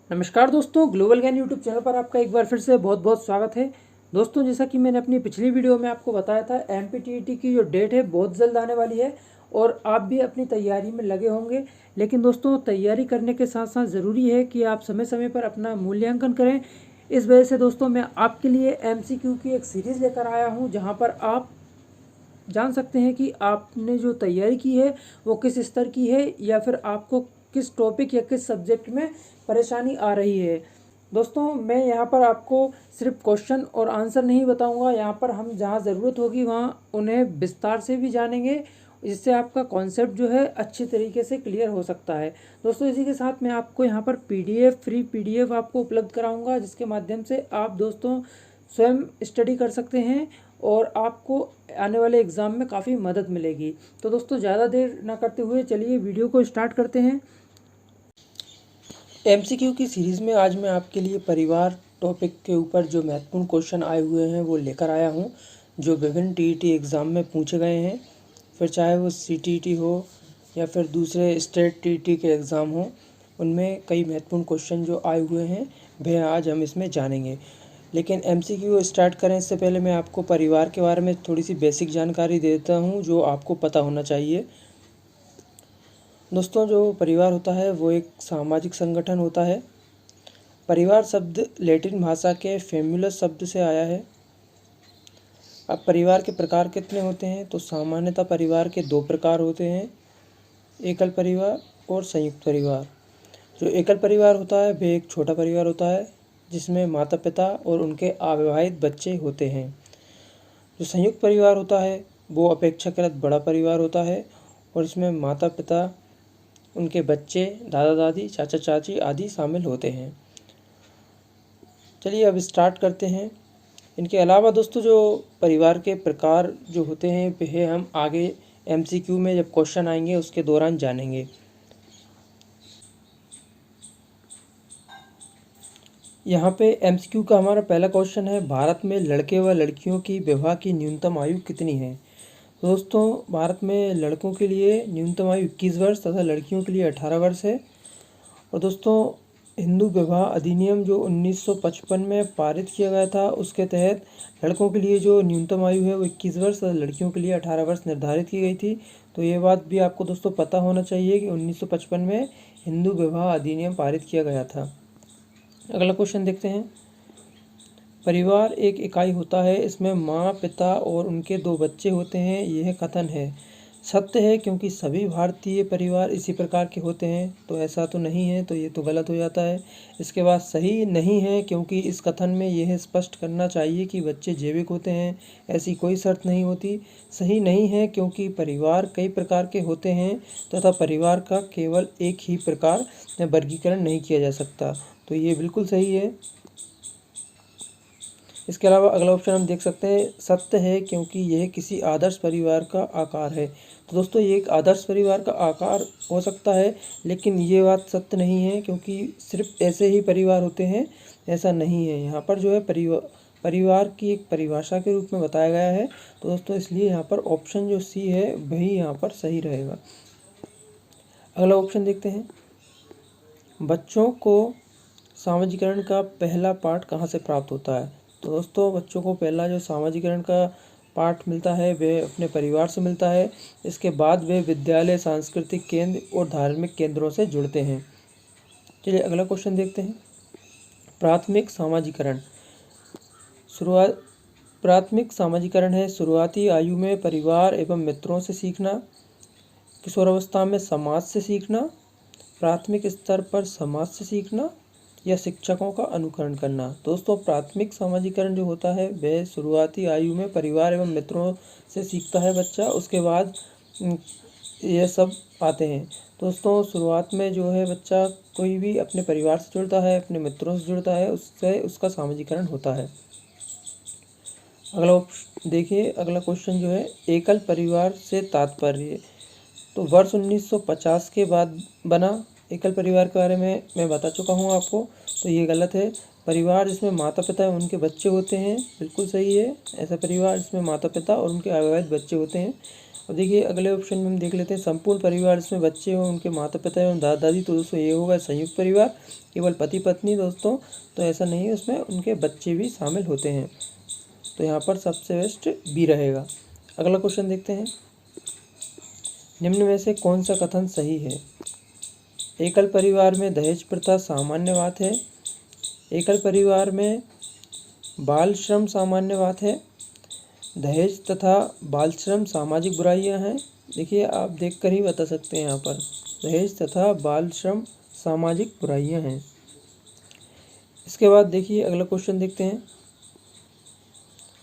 नमस्कार दोस्तों, ग्लोबल ज्ञान यूट्यूब चैनल पर आपका एक बार फिर से बहुत बहुत स्वागत है। दोस्तों, जैसा कि मैंने अपनी पिछली वीडियो में आपको बताया था, एमपीटीईटी की जो डेट है बहुत जल्द आने वाली है और आप भी अपनी तैयारी में लगे होंगे। लेकिन दोस्तों, तैयारी करने के साथ साथ ज़रूरी है कि आप समय समय पर अपना मूल्यांकन करें। इस वजह से दोस्तों, मैं आपके लिए एमसीक्यू की एक सीरीज़ लेकर आया हूँ, जहाँ पर आप जान सकते हैं कि आपने जो तैयारी की है वो किस स्तर की है, या फिर आपको किस टॉपिक या किस सब्जेक्ट में परेशानी आ रही है। दोस्तों, मैं यहाँ पर आपको सिर्फ क्वेश्चन और आंसर नहीं बताऊँगा, यहाँ पर हम जहाँ ज़रूरत होगी वहाँ उन्हें विस्तार से भी जानेंगे, जिससे आपका कॉन्सेप्ट जो है अच्छी तरीके से क्लियर हो सकता है। दोस्तों, इसी के साथ मैं आपको यहाँ पर फ्री पीडीएफ आपको उपलब्ध कराऊँगा, जिसके माध्यम से आप दोस्तों स्वयं स्टडी कर सकते हैं और आपको आने वाले एग्ज़ाम में काफ़ी मदद मिलेगी। तो दोस्तों, ज़्यादा देर ना करते हुए चलिए वीडियो को स्टार्ट करते हैं। एमसीक्यू की सीरीज़ में आज मैं आपके लिए परिवार टॉपिक के ऊपर जो महत्वपूर्ण क्वेश्चन आए हुए हैं वो लेकर आया हूं, जो विभिन्न टीईटी एग्ज़ाम में पूछे गए हैं। फिर चाहे वो सीटीईटी हो या फिर दूसरे स्टेट टीईटी के एग्ज़ाम हो, उनमें कई महत्वपूर्ण क्वेश्चन जो आए हुए हैं वह आज हम इसमें जानेंगे। लेकिन एमसीक्यू स्टार्ट करें इससे पहले मैं आपको परिवार के बारे में थोड़ी सी बेसिक जानकारी देता हूं, जो आपको पता होना चाहिए। दोस्तों, जो परिवार होता है वो एक सामाजिक संगठन होता है। परिवार शब्द लैटिन भाषा के फेम्युलस शब्द से आया है। अब परिवार के प्रकार कितने होते हैं, तो सामान्यतः परिवार के दो प्रकार होते हैं, एकल परिवार और संयुक्त परिवार। जो एकल परिवार होता है वह एक छोटा परिवार होता है, जिसमें माता पिता और उनके अविवाहित बच्चे होते हैं। जो संयुक्त परिवार होता है वो अपेक्षाकृत बड़ा परिवार होता है और इसमें माता पिता, उनके बच्चे, दादा दादी, चाचा चाची आदि शामिल होते हैं। चलिए अब स्टार्ट करते हैं। इनके अलावा दोस्तों, जो परिवार के प्रकार जो होते हैं वह हम आगे एमसीक्यू में जब क्वेश्चन आएंगे उसके दौरान जानेंगे। यहाँ पे एमसीक्यू का हमारा पहला क्वेश्चन है, भारत में लड़के व लड़कियों की विवाह की न्यूनतम आयु कितनी है। दोस्तों, भारत में लड़कों के लिए न्यूनतम आयु 21 वर्ष तथा लड़कियों के लिए 18 वर्ष है। और दोस्तों, हिंदू विवाह अधिनियम जो 1955 में पारित किया गया था, उसके तहत लड़कों के लिए जो न्यूनतम आयु है वो 21 वर्ष तथा लड़कियों के लिए 18 वर्ष निर्धारित की गई थी। तो ये बात भी आपको दोस्तों पता होना चाहिए कि 1955 में हिंदू विवाह अधिनियम पारित किया गया था। अगला क्वेश्चन देखते हैं। परिवार एक इकाई होता है, इसमें माँ, पिता और उनके दो बच्चे होते हैं। यह कथन है सत्य है क्योंकि सभी भारतीय परिवार इसी प्रकार के होते हैं, तो ऐसा तो नहीं है, तो ये तो गलत हो जाता है। इसके बाद सही नहीं है क्योंकि इस कथन में यह स्पष्ट करना चाहिए कि बच्चे जैविक होते हैं, ऐसी कोई शर्त नहीं होती। सही नहीं है क्योंकि परिवार कई प्रकार के होते हैं तथा परिवार का केवल एक ही प्रकार में वर्गीकरण नहीं किया जा सकता, तो ये बिल्कुल सही है। इसके अलावा अगला ऑप्शन हम देख सकते हैं, सत्य है क्योंकि यह किसी आदर्श परिवार का आकार है। तो दोस्तों, ये एक आदर्श परिवार का आकार हो सकता है, लेकिन ये बात सत्य नहीं है क्योंकि सिर्फ ऐसे ही परिवार होते हैं, ऐसा नहीं है। यहाँ पर जो है परिवार की एक परिभाषा के रूप में बताया गया है। तो दोस्तों, इसलिए यहाँ पर ऑप्शन जो सी है वही यहाँ पर सही रहेगा। अगला ऑप्शन देखते हैं, बच्चों को सामाजिकरण का पहला पाठ कहाँ से प्राप्त होता है। तो दोस्तों, बच्चों को पहला जो सामाजिकरण का पाठ मिलता है वह अपने परिवार से मिलता है। इसके बाद वे विद्यालय, सांस्कृतिक केंद्र और धार्मिक केंद्रों से जुड़ते हैं। चलिए अगला क्वेश्चन देखते हैं। प्राथमिक सामाजिकरण है शुरुआती आयु में परिवार एवं मित्रों से सीखना, किशोरावस्था में समाज से सीखना, प्राथमिक स्तर पर समाज से सीखना या शिक्षकों का अनुकरण करना। दोस्तों, प्राथमिक सामाजिकरण जो होता है वह शुरुआती आयु में परिवार एवं मित्रों से सीखता है बच्चा, उसके बाद यह सब आते हैं। दोस्तों, शुरुआत में जो है बच्चा कोई भी अपने परिवार से जुड़ता है, अपने मित्रों से जुड़ता है, उससे उसका सामाजिकरण होता है। अगला देखिए, अगला क्वेश्चन जो है, एकल परिवार से तात्पर्य। तो वर्ष 1950 के बाद बना एकल परिवार के बारे में मैं बता चुका हूँ आपको, तो ये गलत है। परिवार जिसमें माता पिता और उनके बच्चे होते हैं, बिल्कुल सही है। ऐसा परिवार जिसमें माता पिता और उनके अविवाहित बच्चे होते हैं, अब देखिए अगले ऑप्शन में हम देख लेते हैं संपूर्ण परिवार, जिसमें बच्चे और उनके माता पिता एवं दादा दादी। तो दोस्तों ये होगा संयुक्त परिवार, केवल पति पत्नी दोस्तों, तो ऐसा नहीं है, उसमें उनके बच्चे भी शामिल होते हैं। तो यहाँ पर सबसे बेस्ट बी रहेगा। अगला क्वेश्चन देखते हैं, निम्न में से कौन सा कथन सही है? एकल परिवार में दहेज प्रथा सामान्य बात है, एकल परिवार में बाल श्रम सामान्य बात है, दहेज तथा बाल श्रम सामाजिक बुराइयां हैं। देखिए आप देखकर ही बता सकते हैं, यहाँ पर दहेज तथा बाल श्रम सामाजिक बुराइयां हैं। इसके बाद देखिए अगला क्वेश्चन देखते हैं,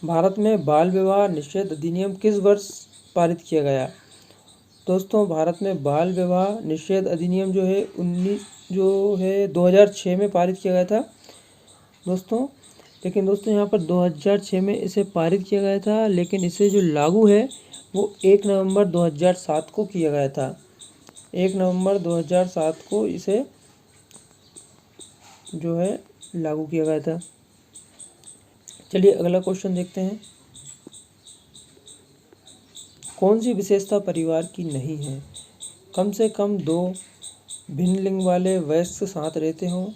भारत में बाल विवाह निषेध अधिनियम किस वर्ष पारित किया गया? दोस्तों भारत में बाल विवाह निषेध अधिनियम जो है 2006 में पारित किया गया था दोस्तों। लेकिन दोस्तों यहाँ पर 2006 में इसे पारित किया गया था, लेकिन इसे जो लागू है वो 1 नवंबर 2007 को किया गया था। 1 नवंबर 2007 को इसे जो है लागू किया गया था। चलिए अगला क्वेश्चन देखते हैं, कौन सी विशेषता परिवार की नहीं है? कम से कम 2 भिन्न लिंग वाले वयस्क साथ रहते हों,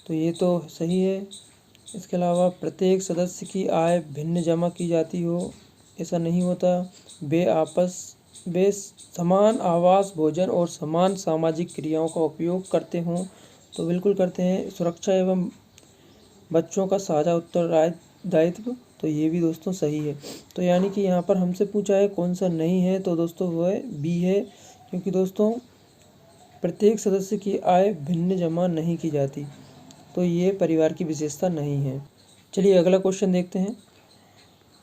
तो ये तो सही है। इसके अलावा प्रत्येक सदस्य की आय भिन्न जमा की जाती हो, ऐसा नहीं होता। वे समान आवास, भोजन और समान सामाजिक क्रियाओं का उपयोग करते हों, तो बिल्कुल करते हैं। सुरक्षा एवं बच्चों का साझा उत्तरदायित्व, तो ये भी दोस्तों सही है। तो यानी कि यहाँ पर हमसे पूछा है कौन सा नहीं है, तो दोस्तों वो है बी है, क्योंकि दोस्तों प्रत्येक सदस्य की आय भिन्न जमा नहीं की जाती, तो ये परिवार की विशेषता नहीं है। चलिए अगला क्वेश्चन देखते हैं।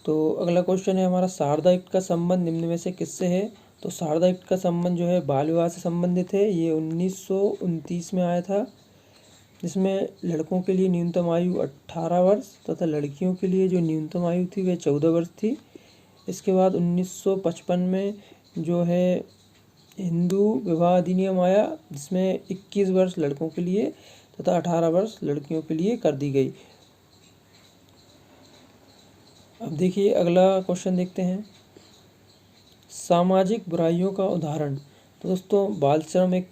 तो अगला क्वेश्चन है हमारा, शारदा एक्ट का संबंध निम्न में से किससे है? तो शारदा एक्ट का संबंध जो है बाल विवाह से संबंधित है। ये 1929 में आया था, जिसमें लड़कों के लिए न्यूनतम आयु 18 वर्ष तथा लड़कियों के लिए जो न्यूनतम आयु थी वह 14 वर्ष थी। इसके बाद 1955 में जो है हिंदू विवाह अधिनियम आया, जिसमें 21 वर्ष लड़कों के लिए तथा 18 वर्ष लड़कियों के लिए कर दी गई। अब देखिए अगला क्वेश्चन देखते हैं, सामाजिक बुराइयों का उदाहरण। तो दोस्तों बाल श्रम एक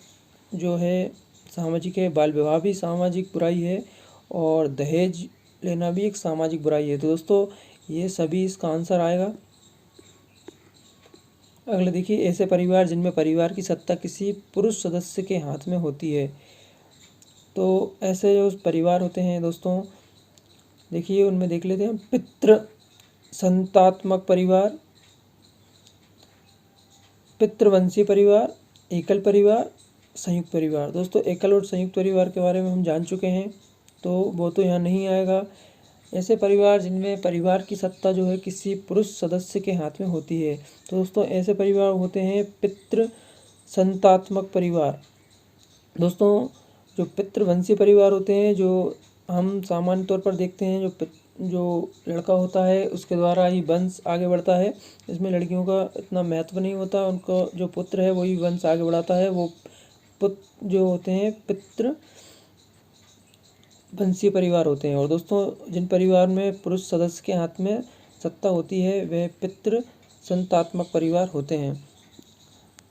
जो है सामाजिक है, बाल विवाह भी सामाजिक बुराई है, और दहेज लेना भी एक सामाजिक बुराई है। तो दोस्तों ये सभी इसका आंसर आएगा। अगला देखिए, ऐसे परिवार जिनमें परिवार की सत्ता किसी पुरुष सदस्य के हाथ में होती है। तो ऐसे जो परिवार होते हैं दोस्तों, देखिए उनमें देख लेते हैं, पितृ संतात्मक परिवार, पितृवंशी परिवार, एकल परिवार, संयुक्त परिवार। दोस्तों एकल और संयुक्त परिवार के बारे में हम जान चुके हैं, तो वो तो यहाँ नहीं आएगा। ऐसे परिवार जिनमें परिवार की सत्ता जो है किसी पुरुष सदस्य के हाथ में होती है, तो दोस्तों ऐसे परिवार होते हैं पितृ संतात्मक परिवार। दोस्तों जो पितृवंशी परिवार होते हैं, जो हम सामान्य तौर पर देखते हैं, जो लड़का होता है उसके द्वारा ही वंश आगे बढ़ता है। इसमें लड़कियों का इतना महत्व नहीं होता, उनको जो पुत्र है वही वंश आगे बढ़ाता है। वो पुत्र जो होते हैं पितृ वंशीय परिवार होते हैं। और दोस्तों जिन परिवार में पुरुष सदस्य के हाथ में सत्ता होती है वह पितृ संतात्मक परिवार होते हैं।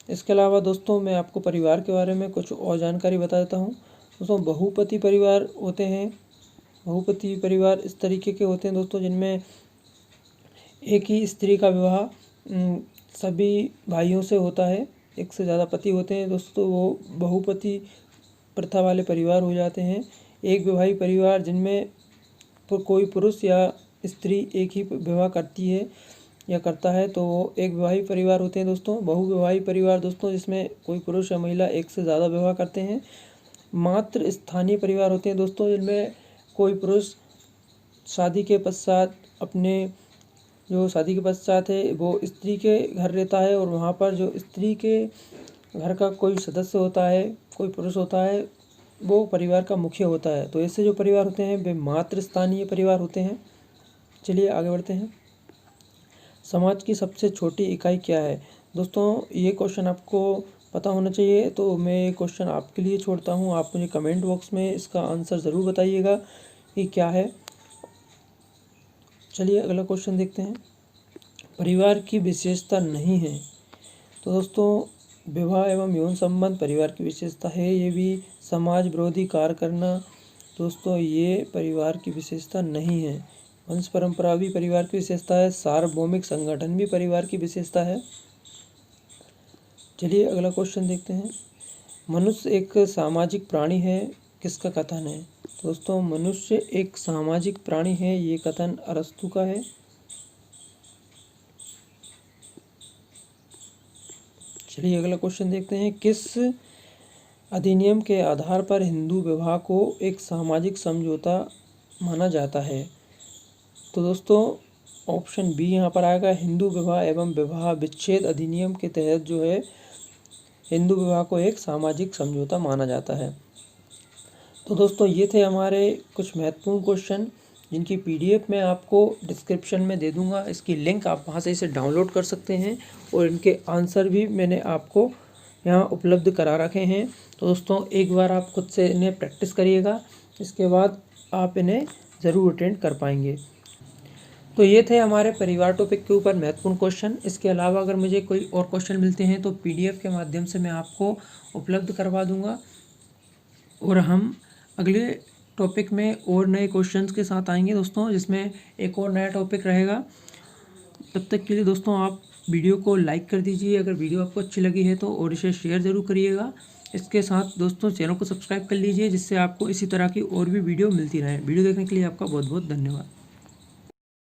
इसके अलावा दोस्तों मैं आपको परिवार के बारे में कुछ और जानकारी बता देता हूँ। दोस्तों बहुपति परिवार होते हैं। बहुपति परिवार इस तरीके के होते हैं दोस्तों, जिनमें एक ही स्त्री का विवाह सभी भाइयों से होता है, एक से ज़्यादा पति होते हैं दोस्तों, वो बहुपति प्रथा वाले परिवार हो जाते हैं। एक विवाहित परिवार जिनमें कोई पुरुष या स्त्री एक ही विवाह करती है या करता है, तो वो एक विवाहित परिवार होते हैं दोस्तों। बहुविवाहित परिवार दोस्तों जिसमें कोई पुरुष या महिला एक से ज़्यादा विवाह करते हैं। मात्र स्थानीय परिवार होते हैं दोस्तों, जिनमें कोई पुरुष शादी के पश्चात है वो स्त्री के घर रहता है, और वहाँ पर जो स्त्री के घर का कोई सदस्य होता है, कोई पुरुष होता है, वो परिवार का मुखिया होता है। तो ऐसे जो परिवार होते हैं वे मात्र स्थानीय परिवार होते हैं। चलिए आगे बढ़ते हैं। समाज की सबसे छोटी इकाई क्या है? दोस्तों ये क्वेश्चन आपको पता होना चाहिए, तो मैं ये क्वेश्चन आपके लिए छोड़ता हूँ। आप मुझे कमेंट बॉक्स में इसका आंसर ज़रूर बताइएगा कि क्या है। चलिए अगला क्वेश्चन देखते हैं। परिवार की विशेषता नहीं है। तो दोस्तों विवाह एवं यौन संबंध परिवार की विशेषता है। ये भी समाज विरोधी कार्य करना दोस्तों ये परिवार की विशेषता नहीं है। वंश परंपरा भी परिवार की विशेषता है। सार्वभौमिक संगठन भी परिवार की विशेषता है। चलिए अगला क्वेश्चन देखते हैं। मनुष्य एक सामाजिक प्राणी है, किसका कथन है? दोस्तों मनुष्य एक सामाजिक प्राणी है, ये कथन अरस्तु का है। चलिए अगला क्वेश्चन देखते हैं। किस अधिनियम के आधार पर हिंदू विवाह को एक सामाजिक समझौता माना जाता है? तो दोस्तों ऑप्शन बी यहाँ पर आएगा। हिंदू विवाह एवं विवाह विच्छेद अधिनियम के तहत जो है हिंदू विवाह को एक सामाजिक समझौता माना जाता है। तो दोस्तों ये थे हमारे कुछ महत्वपूर्ण क्वेश्चन, जिनकी पीडीएफ मैं आपको डिस्क्रिप्शन में दे दूंगा। इसकी लिंक आप वहां से इसे डाउनलोड कर सकते हैं और इनके आंसर भी मैंने आपको यहाँ उपलब्ध करा रखे हैं। तो दोस्तों एक बार आप खुद से इन्हें प्रैक्टिस करिएगा, इसके बाद आप इन्हें ज़रूर अटेंड कर पाएंगे। तो ये थे हमारे परिवार टॉपिक के ऊपर महत्वपूर्ण क्वेश्चन। इसके अलावा अगर मुझे कोई और क्वेश्चन मिलते हैं तो पीडीएफ के माध्यम से मैं आपको उपलब्ध करवा दूंगा और हम अगले टॉपिक में और नए क्वेश्चंस के साथ आएंगे दोस्तों, जिसमें एक और नया टॉपिक रहेगा। तब तक के लिए दोस्तों आप वीडियो को लाइक कर दीजिए अगर वीडियो आपको अच्छी लगी है तो, और इसे शेयर ज़रूर करिएगा। इसके साथ दोस्तों चैनल को सब्सक्राइब कर लीजिए, जिससे आपको इसी तरह की और भी वीडियो मिलती रहे। वीडियो देखने के लिए आपका बहुत बहुत धन्यवाद।